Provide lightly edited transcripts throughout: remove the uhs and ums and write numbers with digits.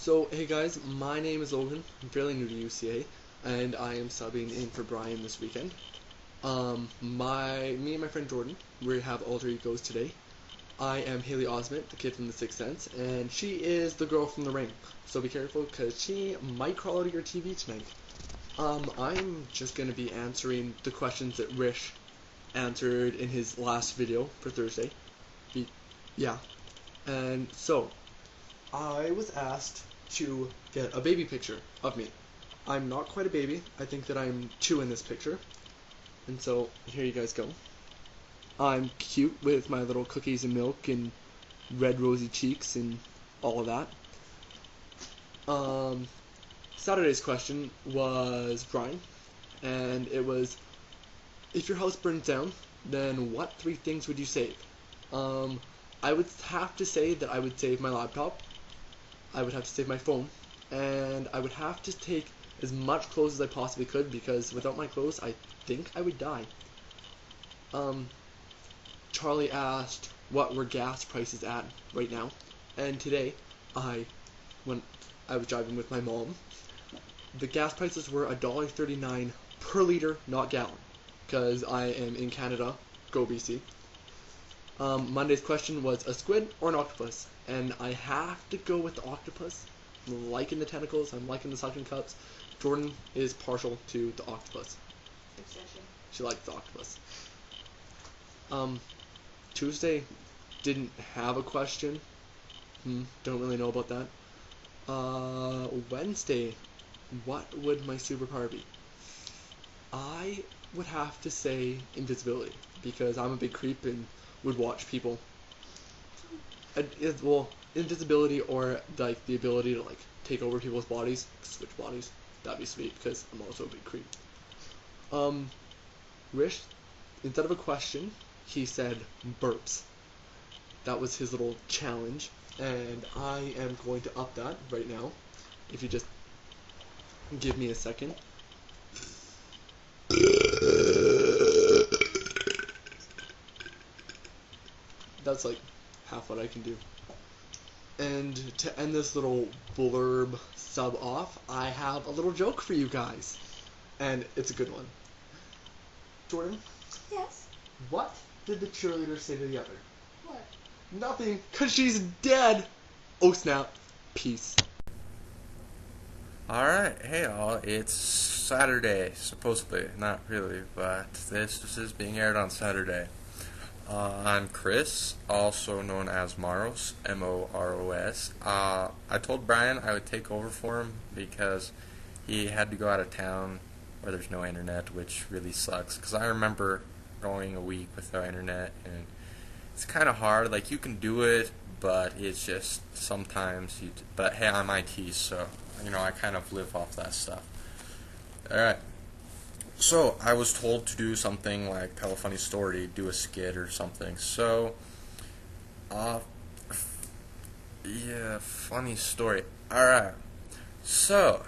So, hey guys, my name is Logan. I'm fairly new to UCA, and I am subbing in for Brian this weekend. Me and my friend Jordan, we have alter egos today. I am Haley Osment, the kid from The Sixth Sense, and she is the girl from The Ring. So be careful, cause she might crawl out of your TV tonight. I'm just gonna be answering the questions that Rish answered in his last video for Thursday. Yeah, and so I was asked to get a baby picture of me. I'm not quite a baby. I think that I'm 2 in this picture. And so, here you guys go. I'm cute with my little cookies and milk and red rosy cheeks and all of that. Saturday's question was Brian, and it was, if your house burns down, then what 3 things would you save? I would have to say that I would save my laptop, I would have to save my phone, and I would have to take as much clothes as I possibly could, because without my clothes, I think I would die. Charlie asked what were gas prices at right now, and today, when I was driving with my mom, the gas prices were $1.39 per liter, not gallon, because I am in Canada, go BC. Monday's question was a squid or an octopus, and I have to go with the octopus. I'm liking the tentacles, I'm liking the suction cups. Jordan is partial to the octopus. Obsession. She likes the octopus. Tuesday didn't have a question. Don't really know about that. Wednesday, what would my superpower be? I would have to say invisibility, because I'm a big creep and would watch people. Well, invisibility or like the ability to like take over people's bodies, switch bodies. That'd be sweet, because I'm also a big creep. Rish, instead of a question, he said burps. That was his little challenge, and I am going to up that right now. If you just give me a second. That's like half what I can do. And to end this little blurb sub off, I have a little joke for you guys. And it's a good one. Jordan? Yes. What did the cheerleader say to the other? What? Nothing, 'cause she's dead. Oh snap. Peace. Alright, hey all, it's Saturday, supposedly, not really, but this is being aired on Saturday. I'm Chris, also known as Moros, M-O-R-O-S. I told Brian I would take over for him because he had to go out of town where there's no internet, which really sucks, because I remember going a week without internet, and it's kind of hard. Like, you can do it, but it's just sometimes but hey, I'm IT, so I kind of live off that stuff. Alright, so I was told to do something like tell a funny story, do a skit or something. So yeah, funny story. Alright, so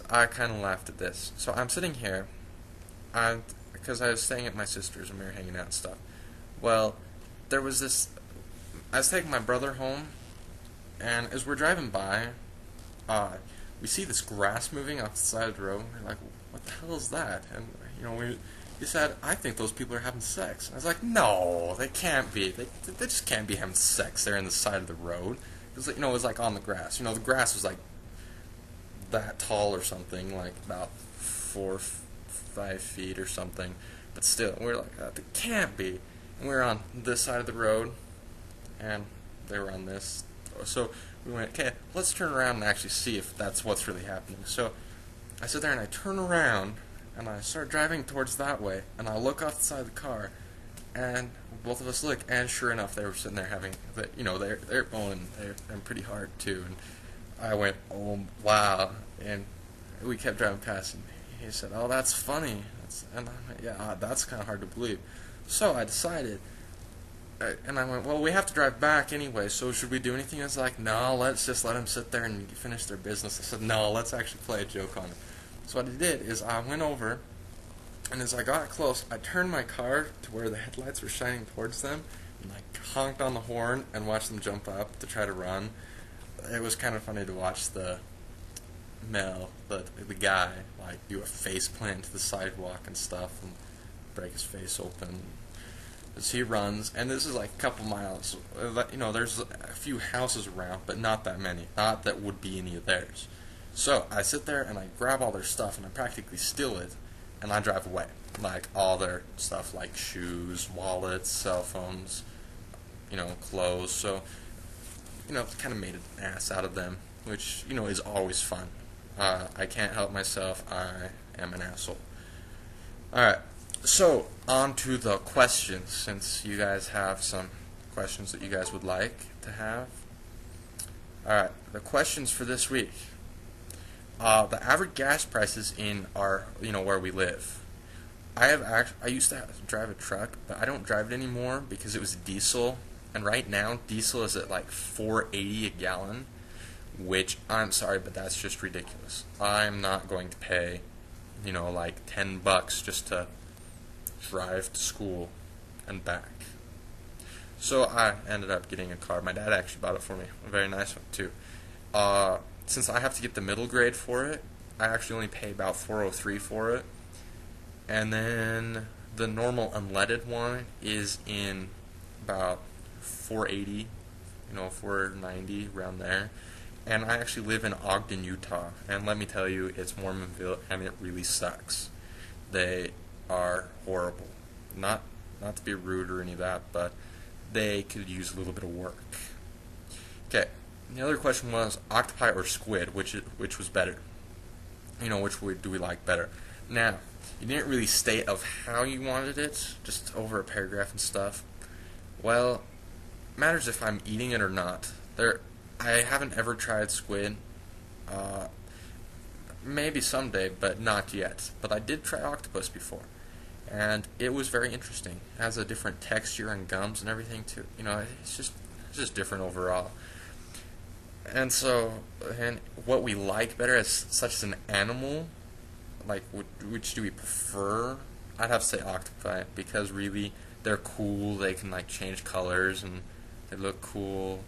I kind of laughed at this. So I'm sitting here, because I was staying at my sister's and we were hanging out and stuff. Well, there was this, I was taking my brother home, and as we're driving by, we see this grass moving off the side of the road. We're like, what the hell is that? And he said, I think those people are having sex. I was like, no, they can't be. They just can't be having sex there in the side of the road. It was like, it was like on the grass. The grass was like that tall or something, like about 4 or 5 feet or something. But still, we were like, they can't be. And we were on this side of the road, and they were on this. So we went, okay, let's turn around and actually see if that's what's really happening. So I sit there and I turn around and I start driving towards that way, and I look off the side of the car, and both of us look, and sure enough, they were sitting there having, they're boning, they're pretty hard too. And I went, oh wow, and we kept driving past, and he said, oh, that's funny. And I went, yeah, that's kind of hard to believe. So I decided. And I went, well, we have to drive back anyway, so should we do anything? I was like, no, let's just let them sit there and finish their business. I said, no, let's actually play a joke on it. So what I did is I went over, and as I got close, I turned my car to where the headlights were shining towards them, and I honked on the horn and watched them jump up to try to run. it was kind of funny to watch the guy, like, do a face plant to the sidewalk and stuff and break his face open as he runs. And this is like a couple miles. There's a few houses around, but not that many. Not that would be any of theirs. So I sit there and I grab all their stuff and I practically steal it and I drive away. Like all their stuff, like shoes, wallets, cell phones, clothes. So, kind of made an ass out of them, which, is always fun. I can't help myself. I am an asshole. Alright, so on to the questions, since you guys have some questions that you guys would like to have. Alright, the questions for this week. The average gas prices in our, where we live. I used to drive a truck, but I don't drive it anymore because it was diesel. And right now, diesel is at like $4.80 a gallon, which, I'm sorry, but that's just ridiculous. I'm not going to pay, like $10 just to drive to school and back. So I ended up getting a car. My dad actually bought it for me. A very nice one, too. Since I have to get the middle grade for it, I actually only pay about $4.03 for it. And then the normal unleaded one is in about $4.80, $4.90, around there. And I actually live in Ogden, Utah. And let me tell you, it's Mormonville, and it really sucks. They are horrible. Not to be rude or any of that, but they could use a little bit of work. Okay, the other question was octopi or squid, which was better? Which do we like better? Now, you didn't really state of how you wanted it, just over a paragraph and stuff. Well, it matters if I'm eating it or not. I haven't ever tried squid. Maybe someday, but not yet. But I did try octopus before, and it was very interesting. It has a different texture and gums and everything too. It's just different overall. And so, and what we like better as such as an animal, like which do we prefer? I'd have to say octopi, because really they're cool. They can like change colors and they look cool,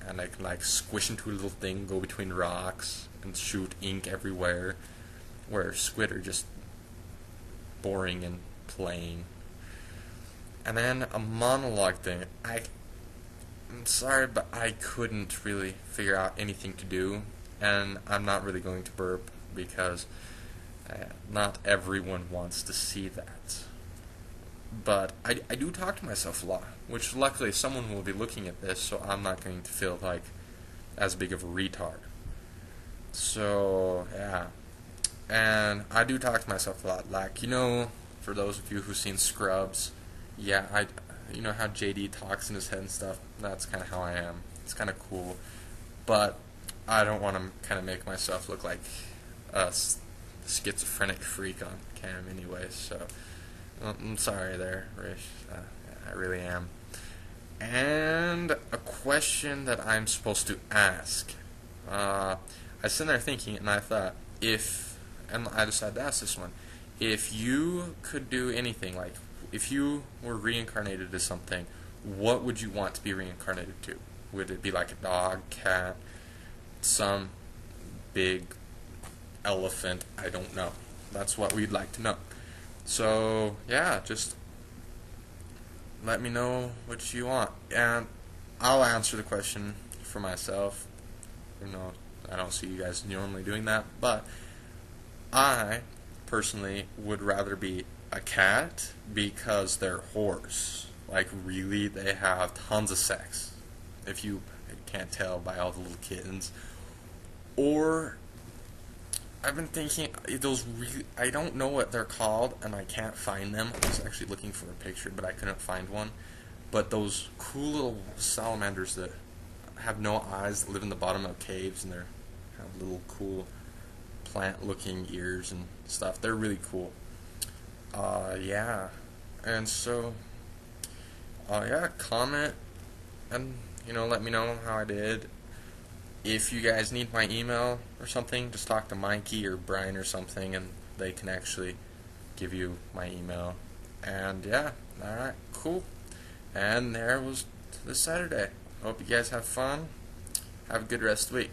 and they can like squish into a little thing, go between rocks, and shoot ink everywhere. Where squid are just boring and plain. And then a monologue thing. I'm sorry, but I couldn't really figure out anything to do, and I'm not really going to burp because not everyone wants to see that. But I do talk to myself a lot, which luckily someone will be looking at this, so I'm not going to feel like as big of a retard. So, yeah. And I do talk to myself a lot. Like, for those of you who've seen Scrubs, yeah, how JD talks in his head and stuff, that's kind of how I am. It's kind of cool. But I don't want to kind of make myself look like a schizophrenic freak on cam anyway, so I'm sorry there, Rish. I really am. And a question that I'm supposed to ask. I was sitting there thinking, and I thought, and I decided to ask this one, if you could do anything, like, if you were reincarnated as something, what would you want to be reincarnated to? Would it be like a dog, cat, some big elephant? I don't know. That's what we'd like to know. So, yeah, just let me know what you want. And I'll answer the question for myself. I don't see you guys normally doing that. But I, personally, would rather be a cat because they're whores. Like, really, they have tons of sex. If you can't tell by all the little kittens. Or, I've been thinking, I don't know what they're called, and I can't find them. I was actually looking for a picture, but I couldn't find one. But those cool little salamanders that have no eyes, that live in the bottom of caves, and they have little cool plant-looking ears and stuff. They're really cool. Yeah. And so, yeah, comment and, let me know how I did. If you guys need my email or something, just talk to Mikey or Brian or something, and they can actually give you my email. And, yeah, alright, cool. And there was this Saturday. Hope you guys have fun. Have a good rest of the week.